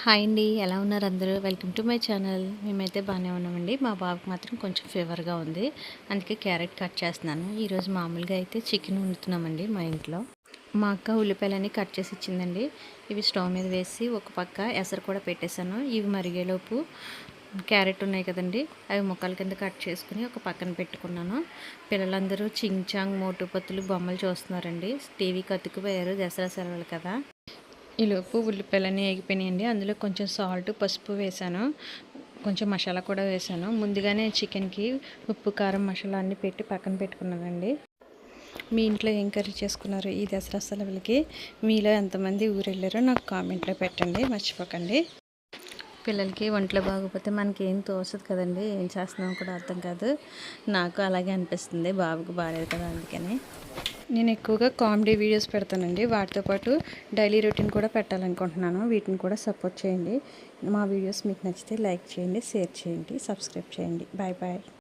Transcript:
Hi అండి, ఎలా ఉన్నారు అందరూ? Welcome to my channel. మేమైతే బాగానే ఉన్నామండి. మా బాబుకి మాత్రం కొంచెం ఫీవర్గా ఉంది, అందుకే క్యారెట్ కట్ చేస్తున్నాను. ఈరోజు మామూలుగా అయితే చికెన్ వండుతున్నామండి మా ఇంట్లో. మా అక్క ఉల్లిపాయలన్నీ కట్ చేసి ఇచ్చిందండి. ఇవి స్టవ్ మీద వేసి ఒక పక్క ఎసరు కూడా పెట్టేశాను. ఇవి మరిగేలోపు క్యారెట్ ఉన్నాయి కదండి, అవి ముక్కల కింద కట్ చేసుకుని ఒక పక్కన పెట్టుకున్నాను. పిల్లలందరూ చింగ్ చాంగ్ మోటు పత్తులు బొమ్మలు చూస్తున్నారండి. టీవీకి అతుక్కుపోయారు, దసరా సెలవులు కదా. ఈలోపు ఉల్లిపాయలన్నీ ఎగిపోయినాయండి. అందులో కొంచెం సాల్ట్, పసుపు వేసాను. కొంచెం మసాలా కూడా వేసాను. ముందుగానే చికెన్కి ఉప్పు, కారం, మసాలా అన్నీ పెట్టి పక్కన పెట్టుకున్నానండి. మీ ఇంట్లో ఏం కర్రీ చేసుకున్నారు ఈ దసరా సెలవులకి? మీలో ఎంతమంది ఊరు వెళ్ళారో నాకు కామెంట్లో పెట్టండి, మర్చిపోకండి. పిల్లలకి ఒంట్లో బాగోపోతే మనకి ఏం తోచదు కదండి, ఏం చేస్తున్నాం కూడా అర్థం కాదు. నాకు అలాగే అనిపిస్తుంది, బాబుకి బాగాలేదు కదా, అందుకని నేను ఎక్కువగా కామెడీ వీడియోస్ పెడతానండి. వాటితో పాటు డైలీ రొటీన్ కూడా పెట్టాలనుకుంటున్నాను. వీటిని కూడా సపోర్ట్ చేయండి. మా వీడియోస్ మీకు నచ్చితే లైక్ చేయండి, షేర్ చేయండి, సబ్స్క్రైబ్ చేయండి. Bye bye.